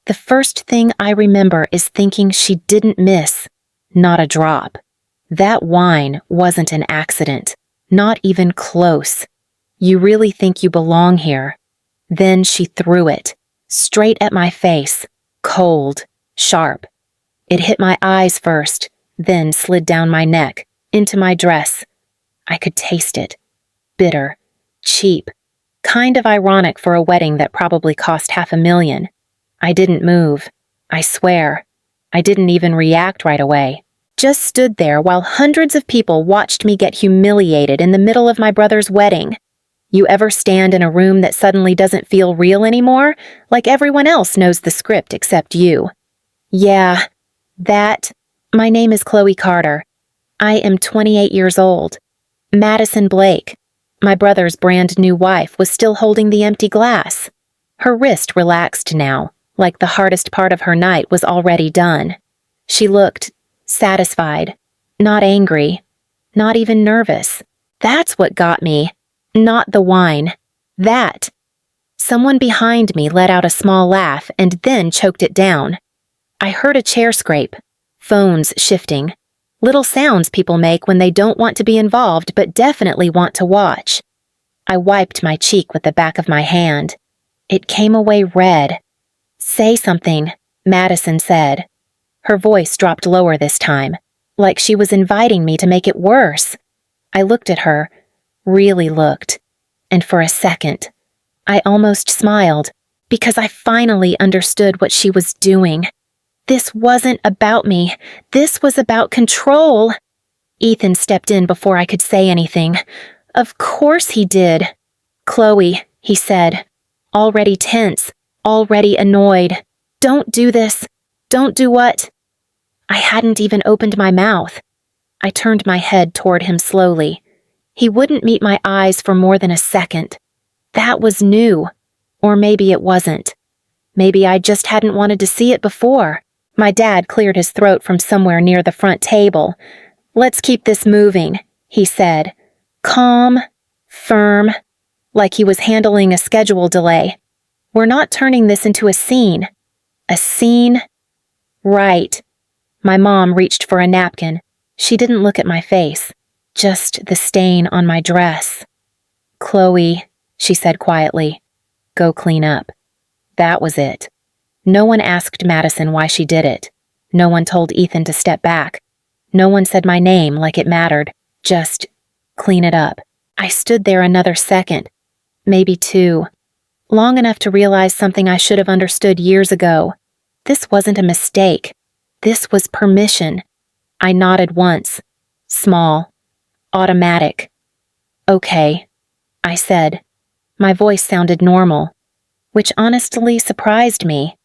The first thing I remember is thinking she didn't miss. Not a drop. That wine wasn't an accident. Not even close. You really think you belong here? Then she threw it. Straight at my face. Cold. Sharp. It hit my eyes first, then slid down my neck, into my dress. I could taste it. Bitter. Cheap. Kind of ironic for a wedding that probably cost $500,000. I didn't move. I swear. I didn't even react right away. Just stood there while hundreds of people watched me get humiliated in the middle of my brother's wedding. You ever stand in a room that suddenly doesn't feel real anymore? Like everyone else knows the script except you. Yeah, that. My name is Chloe Carter. I am 28 years old. Madison Blake, my brother's brand new wife, was still holding the empty glass. Her wrist relaxed now, like the hardest part of her night was already done. She looked satisfied, not angry, not even nervous. That's what got me, not the wine. That. Someone behind me let out a small laugh and then choked it down. I heard a chair scrape, phones shifting, little sounds people make when they don't want to be involved but definitely want to watch. I wiped my cheek with the back of my hand. It came away red. "Say something," Madison said. Her voice dropped lower this time, like she was inviting me to make it worse. I looked at her, really looked, and for a second, I almost smiled, because I finally understood what she was doing. This wasn't about me. This was about control. Ethan stepped in before I could say anything. Of course he did. "Chloe," he said, already tense, already annoyed. "Don't do this. Don't do what?" I hadn't even opened my mouth. I turned my head toward him slowly. He wouldn't meet my eyes for more than a second. That was new. Or maybe it wasn't. Maybe I just hadn't wanted to see it before. My dad cleared his throat from somewhere near the front table. "Let's keep this moving," he said. Calm, firm, like he was handling a schedule delay. "We're not turning this into a scene." A scene? Right. My mom reached for a napkin. She didn't look at my face, just the stain on my dress. "Chloe," she said quietly, "go clean up." That was it. No one asked Madison why she did it. No one told Ethan to step back. No one said my name like it mattered. Just clean it up. I stood there another second, maybe two, long enough to realize something I should have understood years ago. This wasn't a mistake. This was permission. I nodded once. Small. Automatic. "Okay," I said. My voice sounded normal, which honestly surprised me.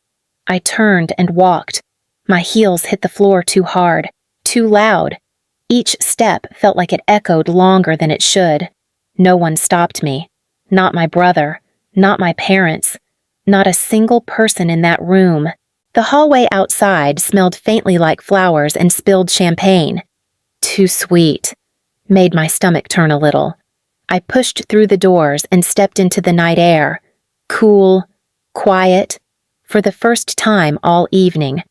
I turned and walked. My heels hit the floor too hard, too loud. Each step felt like it echoed longer than it should. No one stopped me. Not my brother. Not my parents. Not a single person in that room. The hallway outside smelled faintly like flowers and spilled champagne. Too sweet. Made my stomach turn a little. I pushed through the doors and stepped into the night air. Cool. Quiet. For the first time all evening,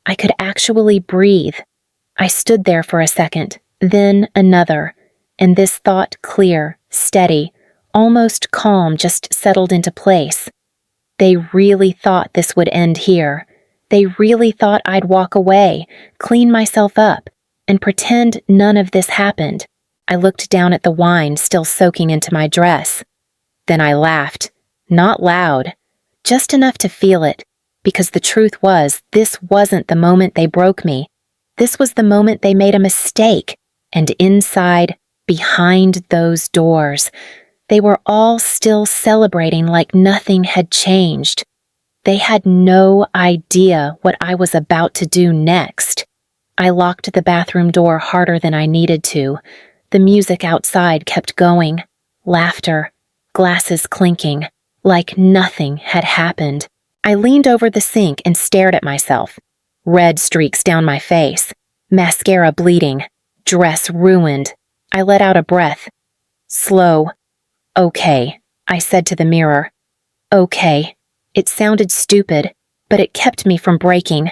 I could actually breathe. I stood there for a second, then another, and this thought clear, steady, almost calm just settled into place. They really thought this would end here. They really thought I'd walk away, clean myself up, and pretend none of this happened. I looked down at the wine still soaking into my dress. Then I laughed, not loud, just enough to feel it, because the truth was, this wasn't the moment they broke me. This was the moment they made a mistake, and inside, behind those doors, they were all still celebrating like nothing had changed. They had no idea what I was about to do next. I locked the bathroom door harder than I needed to. The music outside kept going. Laughter, glasses clinking, like nothing had happened. I leaned over the sink and stared at myself. Red streaks down my face, mascara bleeding, dress ruined. I let out a breath. Slow. "Okay," I said to the mirror. "Okay." It sounded stupid, but it kept me from breaking.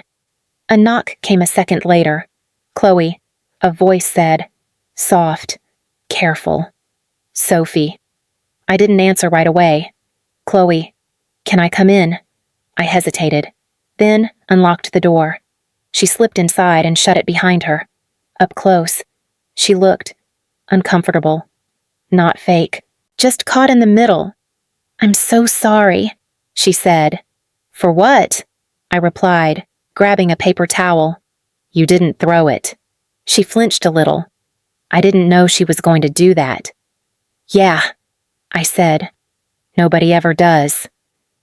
A knock came a second later. "Chloe," a voice said, soft, careful. "Sophie." I didn't answer right away. "Chloe, can I come in?" I hesitated, then unlocked the door. She slipped inside and shut it behind her. Up close, she looked uncomfortable. Not fake, just caught in the middle. "I'm so sorry," she said. "For what?" I replied, grabbing a paper towel. "You didn't throw it." She flinched a little. I didn't know she was going to do that. "Yeah," I said. "Nobody ever does."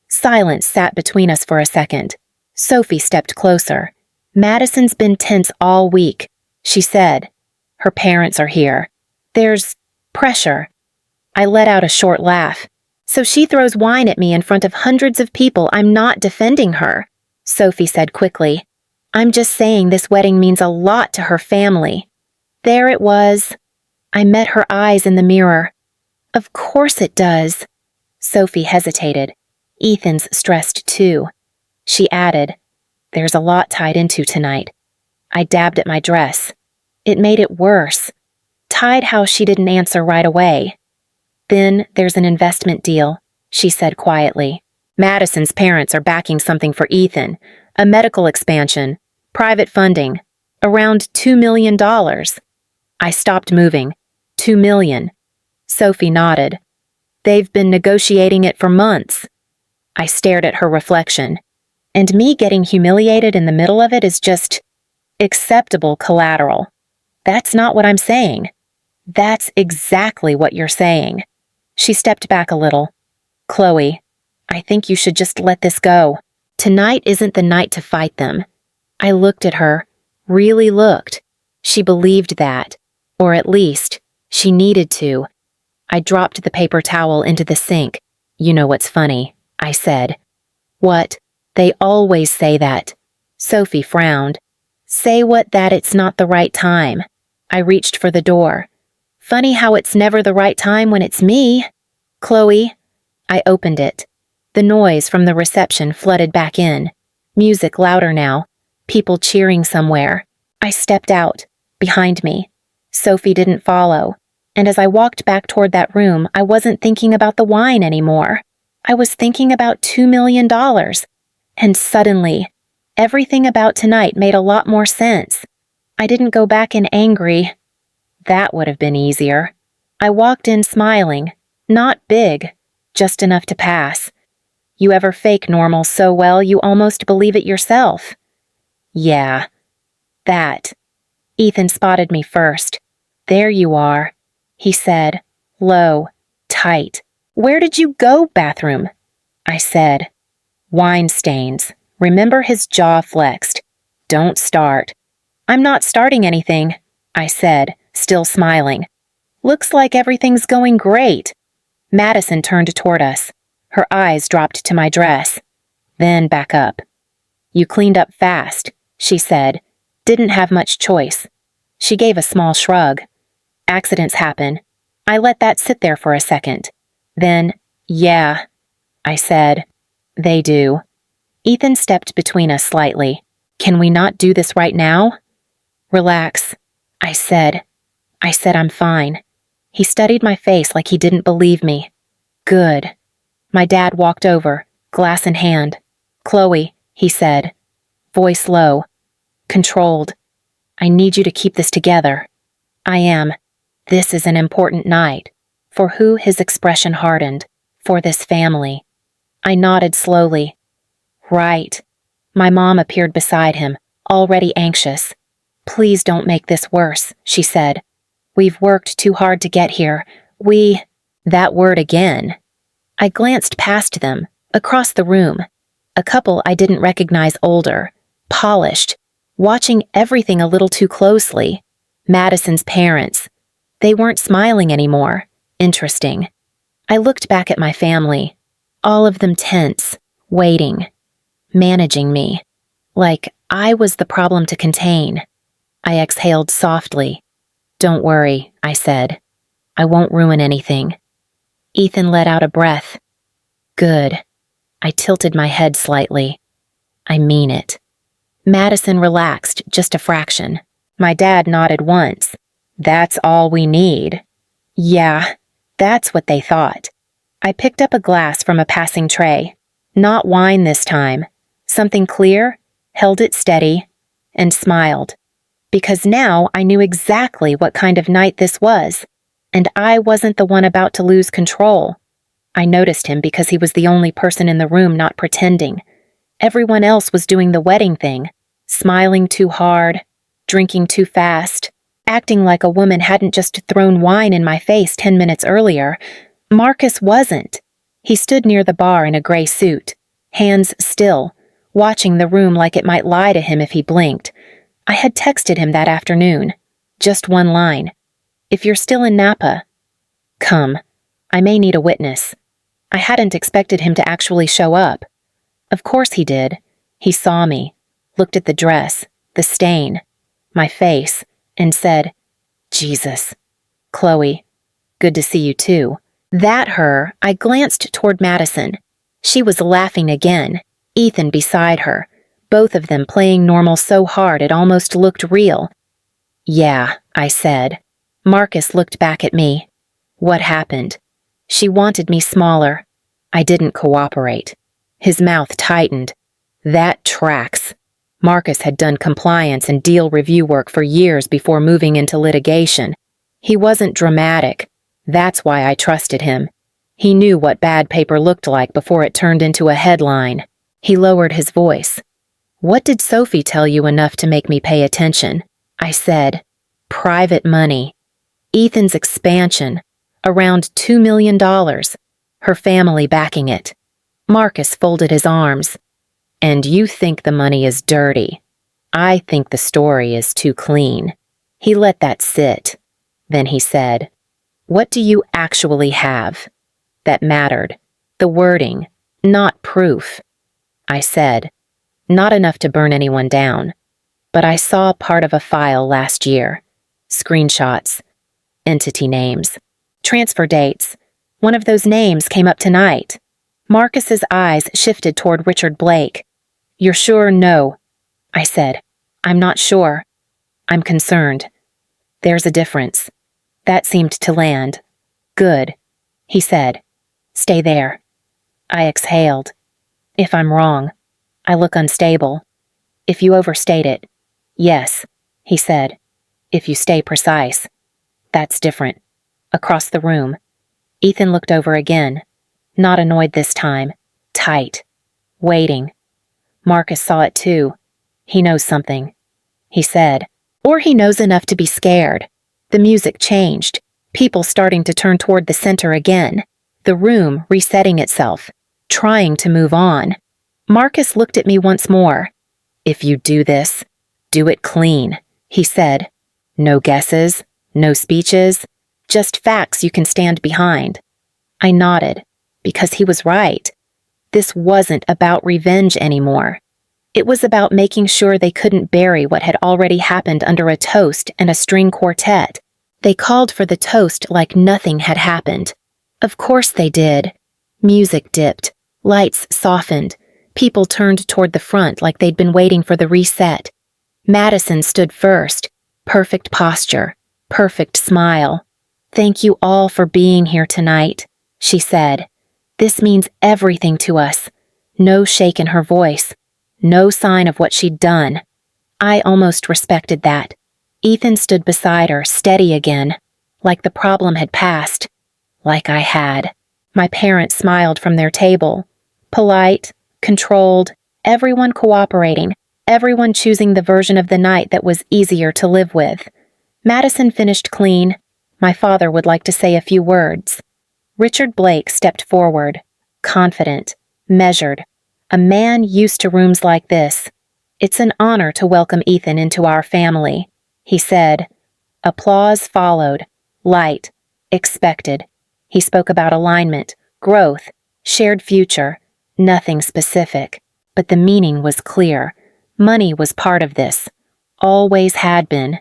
Silence sat between us for a second. Sophie stepped closer. "Madison's been tense all week," she said. "Her parents are here. There's pressure." I let out a short laugh. "So she throws wine at me in front of hundreds of people. I'm not defending her," Sophie said quickly. "I'm just saying this wedding means a lot to her family." There it was. I met her eyes in the mirror. "Of course it does." Sophie hesitated. Ethan's stressed too. She added, "There's a lot tied into tonight." I dabbed at my dress. It made it worse. Tied how she didn't answer right away. "Then there's an investment deal," she said quietly. "Madison's parents are backing something for Ethan. A medical expansion. Private funding. Around $2 million. I stopped moving. $2 million. Sophie nodded. "They've been negotiating it for months." I stared at her reflection. And me getting humiliated in the middle of it is just acceptable collateral. That's not what I'm saying. That's exactly what you're saying. She stepped back a little. "Chloe, I think you should just let this go. Tonight isn't the night to fight them." I looked at her, really looked. She believed that, or at least, she needed to. I dropped the paper towel into the sink. "You know what's funny?" I said. "What?" "They always say that." Sophie frowned. "Say what? That it's not the right time." I reached for the door. "Funny how it's never the right time when it's me." "Chloe." I opened it. The noise from the reception flooded back in. Music louder now. People cheering somewhere. I stepped out. Behind me. Sophie didn't follow. And as I walked back toward that room, I wasn't thinking about the wine anymore. I was thinking about $2 million. And suddenly, everything about tonight made a lot more sense. I didn't go back in angry. That would have been easier. I walked in smiling. Not big, just enough to pass. You ever fake normal so well you almost believe it yourself? Yeah. That. Ethan spotted me first. "There you are," he said, low, tight. "Where did you go, bathroom?" I said. "Wine stains." Remember, his jaw flexed. "Don't start." "I'm not starting anything," I said, still smiling. "Looks like everything's going great." Madison turned toward us. Her eyes dropped to my dress, then back up. "You cleaned up fast," she said. "Didn't have much choice." She gave a small shrug. "Accidents happen." I let that sit there for a second. Then, "Yeah," I said. "They do." Ethan stepped between us slightly. "Can we not do this right now?" "Relax," I said. "I'm fine." He studied my face like he didn't believe me. "Good." My dad walked over, glass in hand. "Chloe," he said, voice low, controlled. "I need you to keep this together." "I am. This is an important night." For who? His expression hardened. "For this family." I nodded slowly. "Right." My mom appeared beside him, already anxious. "Please don't make this worse," she said. "We've worked too hard to get here. That word again. I glanced past them, across the room. A couple I didn't recognize, older, polished, watching everything a little too closely. Madison's parents. They weren't smiling anymore. Interesting. I looked back at my family. All of them tense, waiting, managing me. Like I was the problem to contain. I exhaled softly. "Don't worry," I said. "I won't ruin anything." Ethan let out a breath. "Good." I tilted my head slightly. I mean it. Madison relaxed just a fraction. My dad nodded once. That's all we need. Yeah, that's what they thought. I picked up a glass from a passing tray. Not wine this time. Something clear, held it steady, and smiled. Because now I knew exactly what kind of night this was, and I wasn't the one about to lose control. I noticed him because he was the only person in the room not pretending. Everyone else was doing the wedding thing, smiling too hard, drinking too fast, acting like a woman hadn't just thrown wine in my face 10 minutes earlier. Marcus wasn't. He stood near the bar in a gray suit, hands still, watching the room like it might lie to him if he blinked. I had texted him that afternoon. Just one line. If you're still in Napa, come. I may need a witness. I hadn't expected him to actually show up. Of course he did. He saw me, looked at the dress, the stain, my face, and said, Jesus. Chloe, good to see you too. That her, I glanced toward Madison. She was laughing again, Ethan beside her, both of them playing normal so hard it almost looked real. Yeah, I said. Marcus looked back at me. What happened? She wanted me smaller. I didn't cooperate. His mouth tightened. That tracks. Marcus had done compliance and deal review work for years before moving into litigation. He wasn't dramatic. That's why I trusted him. He knew what bad paper looked like before it turned into a headline. He lowered his voice. What did Sophie tell you enough to make me pay attention? I said, private money. Ethan's expansion. Around $2 million. Her family backing it. Marcus folded his arms. And you think the money is dirty. I think the story is too clean. He let that sit. Then he said, what do you actually have? That mattered. The wording, not proof. I said, not enough to burn anyone down. But I saw part of a file last year. Screenshots. Entity names. Transfer dates. One of those names came up tonight. Marcus's eyes shifted toward Richard Blake. You're sure? No. I said, I'm not sure. I'm concerned. There's a difference. That seemed to land. Good. He said, stay there. I exhaled. If I'm wrong, I look unstable. If you overstate it, yes, he said. If you stay precise, that's different. Across the room, Ethan looked over again, not annoyed this time, tight, waiting. Marcus saw it too. He knows something, he said. Or he knows enough to be scared. The music changed, people starting to turn toward the center again, the room resetting itself, trying to move on. Marcus looked at me once more. If you do this, do it clean, he said. No guesses, no speeches, just facts you can stand behind. I nodded, because he was right. This wasn't about revenge anymore. It was about making sure they couldn't bury what had already happened under a toast and a string quartet. They called for the toast like nothing had happened. Of course they did. Music dipped, lights softened, people turned toward the front like they'd been waiting for the reset. Madison stood first, perfect posture, perfect smile. Thank you all for being here tonight, she said. This means everything to us. No shake in her voice. No sign of what she'd done. I almost respected that. Ethan stood beside her, steady again, like the problem had passed. Like I had. My parents smiled from their table. Polite, controlled, everyone cooperating, everyone choosing the version of the night that was easier to live with. Madison finished clean. My father would like to say a few words. Richard Blake stepped forward, confident, measured, a man used to rooms like this. It's an honor to welcome Ethan into our family, he said. Applause followed, light, expected. He spoke about alignment, growth, shared future, nothing specific, but the meaning was clear. Money was part of this, always had been.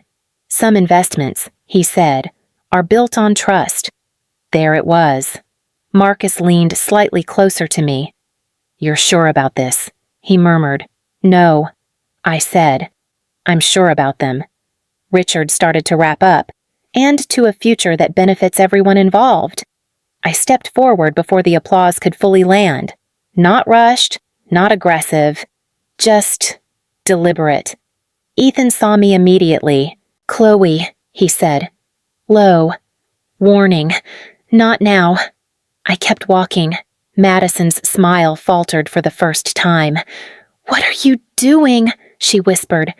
Some investments, he said, are built on trust. There it was. Marcus leaned slightly closer to me. You're sure about this, he murmured. No, I said. I'm sure about them. Richard started to wrap up, and to a future that benefits everyone involved. I stepped forward before the applause could fully land. Not rushed, not aggressive, just deliberate. Ethan saw me immediately. "Chloe," he said. Low. Warning. Not now. I kept walking. Madison's smile faltered for the first time. "What are you doing?" she whispered.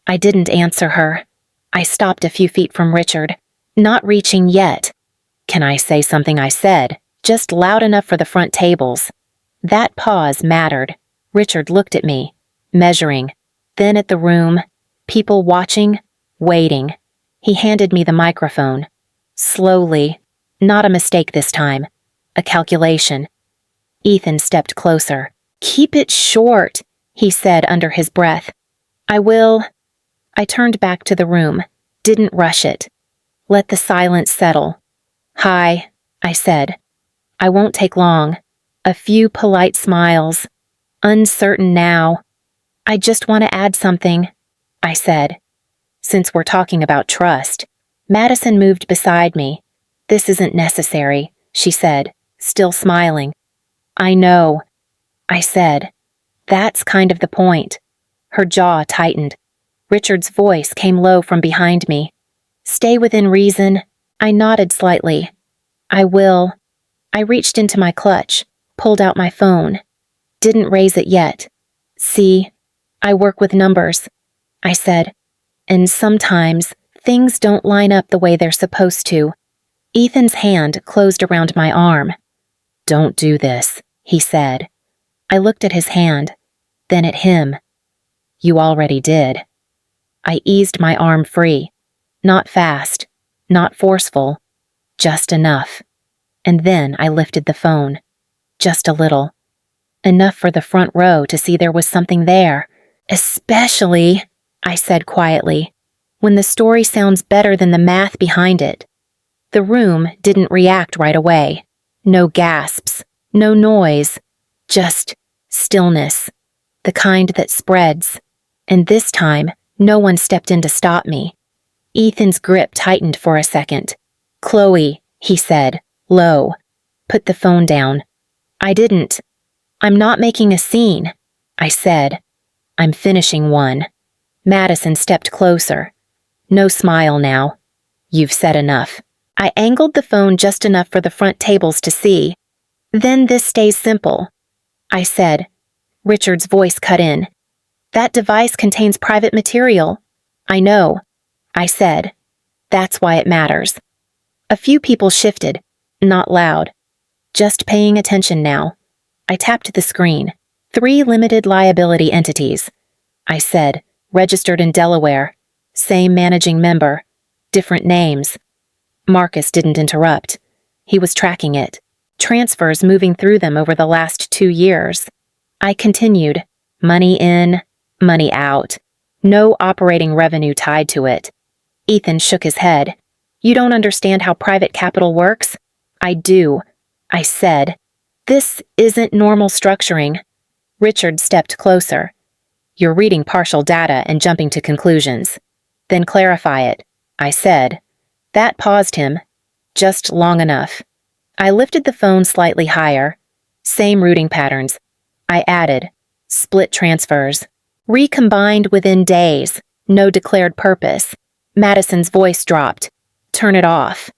I didn't answer her. I stopped a few feet from Richard, not reaching yet. "Can I say something?" I said, just loud enough for the front tables. That pause mattered. Richard looked at me, measuring, then at the room, people watching, waiting. He handed me the microphone. Slowly, not a mistake this time, a calculation. Ethan stepped closer. "Keep it short," he said under his breath. "I will." I turned back to the room, didn't rush it. Let the silence settle. "Hi," I said. "I won't take long." A few polite smiles. Uncertain now. "I just want to add something," I said. "Since we're talking about trust." Madison moved beside me. "This isn't necessary," she said, still smiling. "I know," I said. "That's kind of the point." Her jaw tightened. Richard's voice came low from behind me. "Stay within reason." I nodded slightly. "I will." I reached into my clutch, pulled out my phone. Didn't raise it yet. "See, I work with numbers," I said. "And sometimes things don't line up the way they're supposed to." Ethan's hand closed around my arm. "Don't do this," he said. I looked at his hand, then at him. "You already did." I eased my arm free. Not fast, not forceful, just enough. And then I lifted the phone. Just a little. Enough for the front row to see there was something there. "Especially," I said quietly, "when the story sounds better than the math behind it." The room didn't react right away. No gasps, no noise, just stillness, the kind that spreads. And this time, no one stepped in to stop me. Ethan's grip tightened for a second. "Chloe," he said, low. "Put the phone down." I didn't. "I'm not making a scene," I said. "I'm finishing one." Madison stepped closer. No smile now. "You've said enough." I angled the phone just enough for the front tables to see. "Then this stays simple," I said. Richard's voice cut in. "That device contains private material." "I know," I said. "That's why it matters." A few people shifted, not loud. Just paying attention now. I tapped the screen. 3 limited liability entities. I said, registered in Delaware. Same managing member. Different names. Marcus didn't interrupt. He was tracking it. Transfers moving through them over the last 2 years. I continued. Money in, money out. No operating revenue tied to it. Ethan shook his head. "You don't understand how private capital works?" "I do," I said. "This isn't normal structuring." Richard stepped closer. "You're reading partial data and jumping to conclusions." "Then clarify it," I said. That paused him. Just long enough. I lifted the phone slightly higher. Same routing patterns. I added. Split transfers. Recombined within days. No declared purpose. Madison's voice dropped. "Turn it off."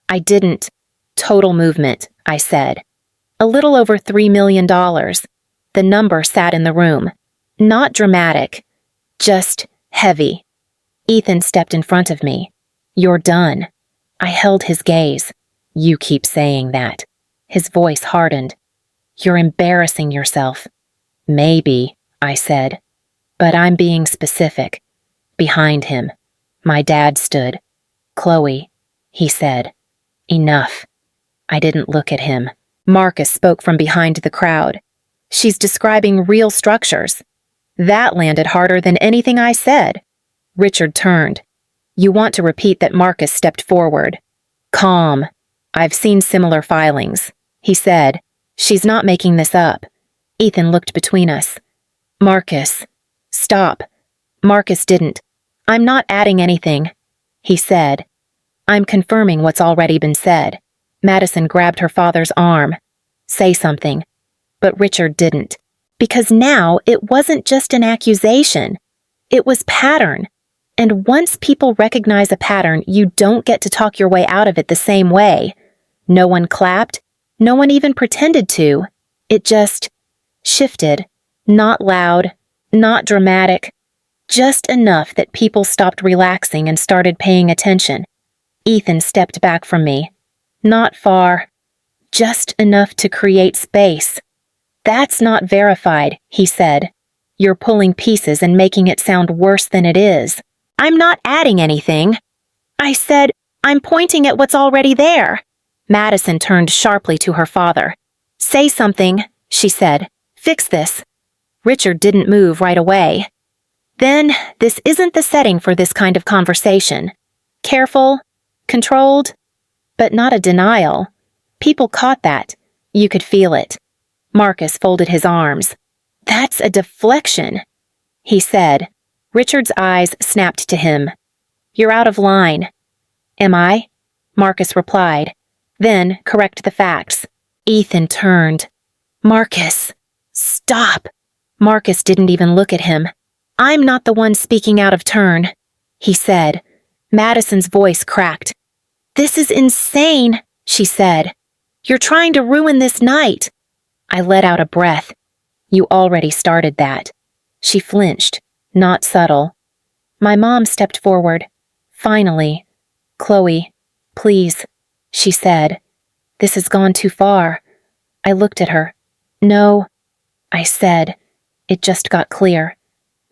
I didn't. "Total movement," I said. A little over $3 million. The number sat in the room. Not dramatic. Just heavy. Ethan stepped in front of me. "You're done." I held his gaze. "You keep saying that." His voice hardened. "You're embarrassing yourself." "Maybe," I said. "But I'm being specific." Behind him, my dad stood. "Chloe," he said. "Enough." I didn't look at him. Marcus spoke from behind the crowd. "She's describing real structures." That landed harder than anything I said. Richard turned. "You want to repeat that Marcus stepped forward." "Calm. I've seen similar filings," he said. "She's not making this up." Ethan looked between us. "Marcus," Stop. Marcus didn't. I'm not adding anything, he said. I'm confirming what's already been said. Madison grabbed her father's arm. Say something. But Richard didn't. Because now it wasn't just an accusation. It was pattern. And once people recognize a pattern, you don't get to talk your way out of it the same way. No one clapped. No one even pretended to. It just shifted. Not loud, not dramatic. Just enough that people stopped relaxing and started paying attention. Ethan stepped back from me. Not far. Just enough to create space. That's not verified, he said. You're pulling pieces and making it sound worse than it is. I'm not adding anything. I said, I'm pointing at what's already there. Madison turned sharply to her father. Say something, she said. Fix this. Richard didn't move right away. Then, this isn't the setting for this kind of conversation. Careful, controlled, but not a denial. People caught that. You could feel it. Marcus folded his arms. That's a deflection, he said. Richard's eyes snapped to him. You're out of line. Am I? Marcus replied. Then correct the facts. Ethan turned. Marcus, stop. Marcus didn't even look at him. I'm not the one speaking out of turn, he said. Madison's voice cracked. This is insane, she said. You're trying to ruin this night. I let out a breath. You already started that. She flinched, not subtle. My mom stepped forward. Finally. Chloe, please, she said. This has gone too far. I looked at her. No, I said. It just got clear.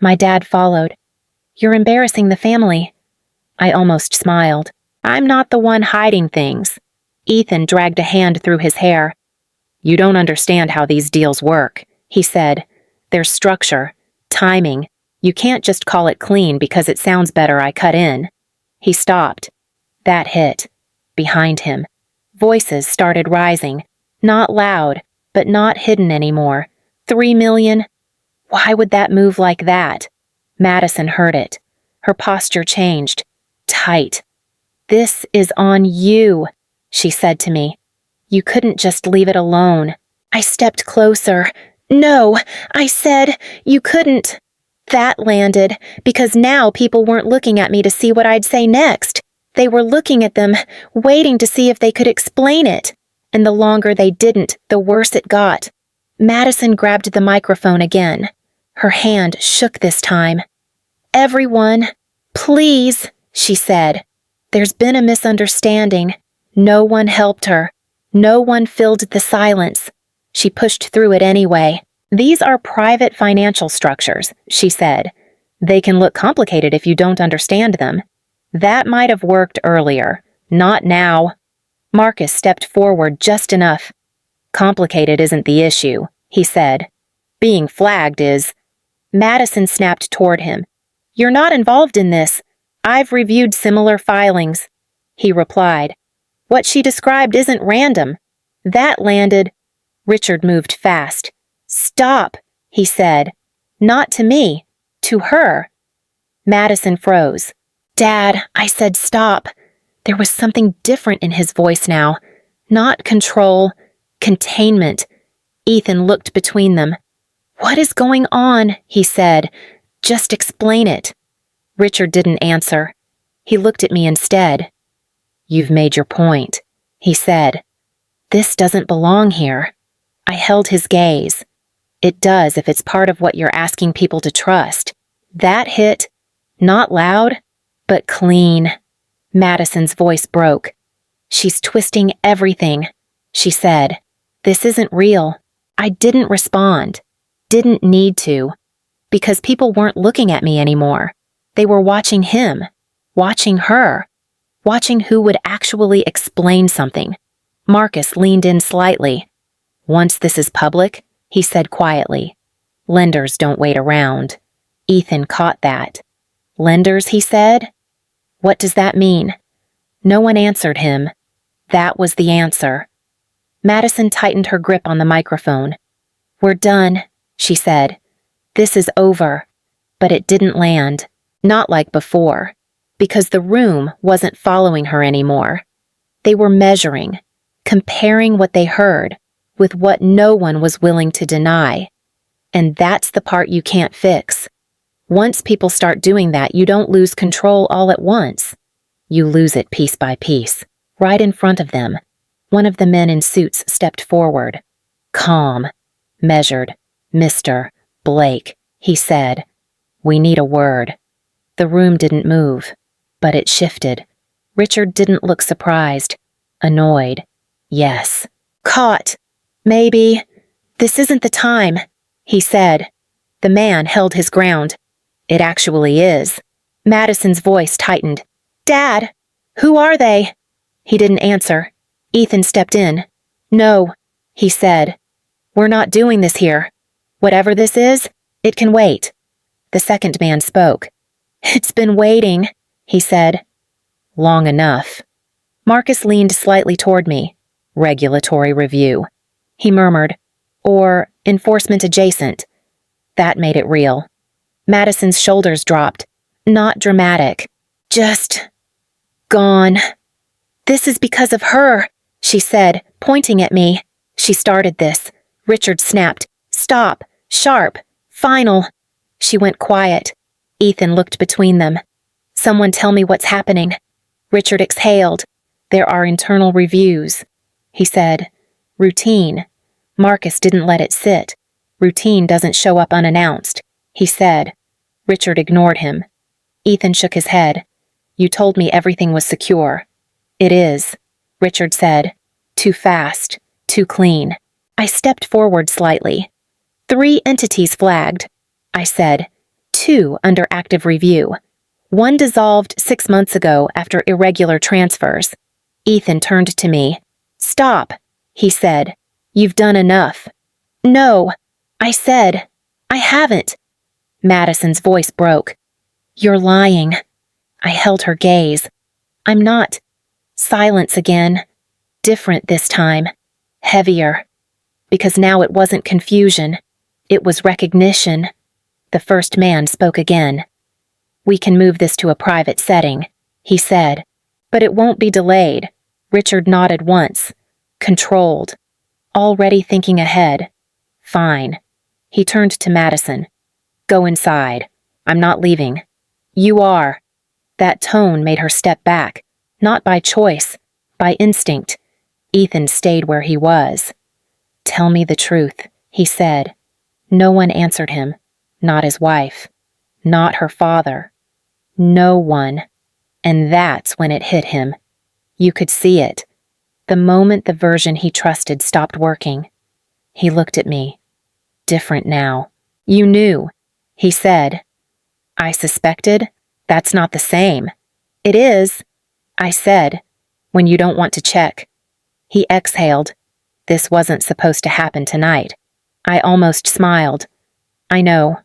My dad followed. You're embarrassing the family. I almost smiled. I'm not the one hiding things. Ethan dragged a hand through his hair. You don't understand how these deals work, he said. There's structure, timing. You can't just call it clean because it sounds better I cut in. He stopped. That hit. Behind him. Voices started rising. Not loud, but not hidden anymore. 3 million? Why would that move like that? Madison heard it. Her posture changed. Tight. This is on you, she said to me. You couldn't just leave it alone. I stepped closer. No, I said, you couldn't. That landed, because now people weren't looking at me to see what I'd say next. They were looking at them, waiting to see if they could explain it. And the longer they didn't, the worse it got. Madison grabbed the microphone again. Her hand shook this time. Everyone, please, she said. There's been a misunderstanding. No one helped her. No one filled the silence. She pushed through it anyway. These are private financial structures, she said. They can look complicated if you don't understand them. That might have worked earlier. Not now. Marcus stepped forward just enough. Complicated isn't the issue, he said. Being flagged is. Madison snapped toward him. You're not involved in this. I've reviewed similar filings, he replied. What she described isn't random. That landed. Richard moved fast. Stop, he said. Not to me, to her. Madison froze. Dad, I said stop. There was something different in his voice now. Not control, containment. Ethan looked between them. What is going on? He said. Just explain it. Richard didn't answer. He looked at me instead. You've made your point, he said. This doesn't belong here. I held his gaze. It does if it's part of what you're asking people to trust. That hit, not loud, but clean. Madison's voice broke. She's twisting everything, she said. This isn't real. I didn't respond. Didn't need to. Because people weren't looking at me anymore. They were watching him. Watching her. Watching who would actually explain something. Marcus leaned in slightly. Once this is public, he said quietly, lenders don't wait around. Ethan caught that. Lenders, he said? What does that mean? No one answered him. That was the answer. Madison tightened her grip on the microphone. We're done, she said. This is over. But it didn't land. Not like before. Because the room wasn't following her anymore. They were measuring, comparing what they heard with what no one was willing to deny. And that's the part you can't fix. Once people start doing that, you don't lose control all at once. You lose it piece by piece, right in front of them. One of the men in suits stepped forward. Calm, measured. Mr. Blake, he said. We need a word. The room didn't move, but it shifted. Richard didn't look surprised. Annoyed. Yes. Caught. Maybe. This isn't the time, he said. The man held his ground. It actually is. Madison's voice tightened. Dad, who are they? He didn't answer. Ethan stepped in. No, he said. We're not doing this here. Whatever this is, it can wait. The second man spoke. It's been waiting, he said. Long enough. Marcus leaned slightly toward me. Regulatory review. He murmured. Or enforcement adjacent. That made it real. Madison's shoulders dropped. Not dramatic. Just gone. This is because of her, she said, pointing at me. She started this. Richard snapped. Stop. Sharp. Final. She went quiet. Ethan looked between them. Someone tell me what's happening. Richard exhaled. There are internal reviews, he said. Routine. Marcus didn't let it sit. Routine doesn't show up unannounced, he said. Richard ignored him. Ethan shook his head. You told me everything was secure. It is, Richard said. Too fast. Too clean. I stepped forward slightly. 3 entities flagged, I said. 2 under active review. 1 dissolved 6 months ago after irregular transfers. Ethan turned to me. Stop, he said. You've done enough. No, I said. I haven't. Madison's voice broke. You're lying. I held her gaze. I'm not. Silence again. Different this time. Heavier. Because now it wasn't confusion. It was recognition. The first man spoke again. We can move this to a private setting, he said. But it won't be delayed. Richard nodded once. Controlled. Already thinking ahead. Fine. He turned to Madison. Go inside. I'm not leaving. You are. That tone made her step back. Not by choice. By instinct. Ethan stayed where he was. Tell me the truth, he said. No one answered him. Not his wife. Not her father. No one. And that's when it hit him. You could see it. The moment the version he trusted stopped working. He looked at me. Different now. You knew, he said. I suspected. That's not the same. It is, I said, when you don't want to check. He exhaled. This wasn't supposed to happen tonight. I almost smiled. I know.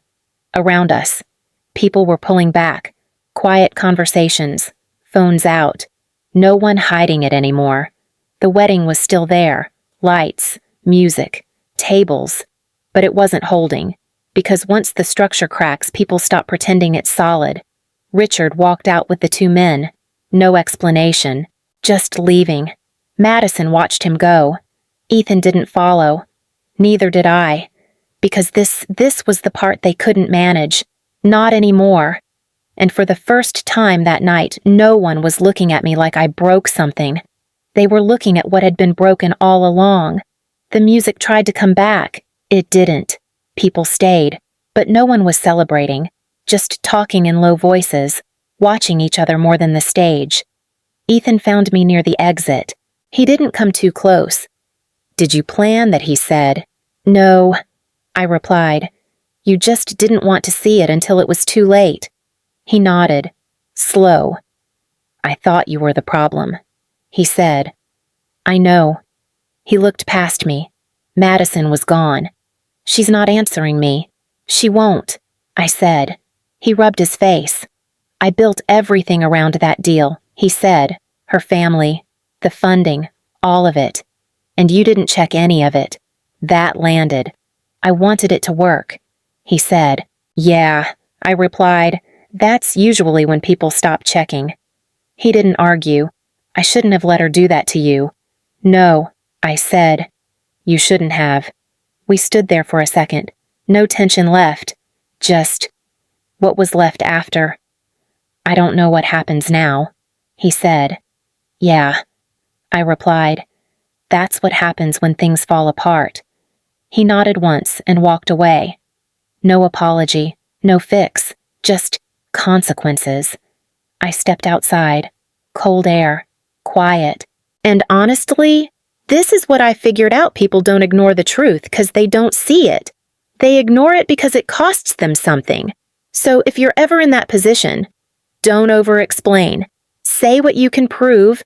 Around us. People were pulling back. Quiet conversations. Phones out. No one hiding it anymore. The wedding was still there. Lights, music, tables. But it wasn't holding. Because once the structure cracks, people stop pretending it's solid. Richard walked out with the 2 men. No explanation. Just leaving. Madison watched him go. Ethan didn't follow. Neither did I. Because this was the part they couldn't manage. Not anymore. And for the first time that night, no one was looking at me like I broke something. They were looking at what had been broken all along. The music tried to come back. It didn't. People stayed. But no one was celebrating. Just talking in low voices. Watching each other more than the stage. Ethan found me near the exit. He didn't come too close. Did you plan that, he said. No, I replied. You just didn't want to see it until it was too late. He nodded. Slow. I thought you were the problem, he said. I know. He looked past me. Madison was gone. She's not answering me. She won't, I said. He rubbed his face. I built everything around that deal, he said. Her family, the funding, all of it. And you didn't check any of it. That landed. I wanted it to work. He said. Yeah, I replied, "That's usually when people stop checking." He didn't argue. "I shouldn't have let her do that to you." "No," I said. "You shouldn't have." We stood there for a second. No tension left. Just what was left after. "I don't know what happens now," he said. "Yeah," I replied. "That's what happens when things fall apart." He nodded once and walked away. No apology, no fix, just consequences. I stepped outside. Cold air. Quiet. And honestly, this is what I figured out: people don't ignore the truth because they don't see it. They ignore it because it costs them something. So if you're ever in that position, don't over-explain. Say what you can prove,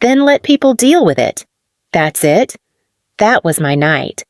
then let people deal with it. That's it. That was my night.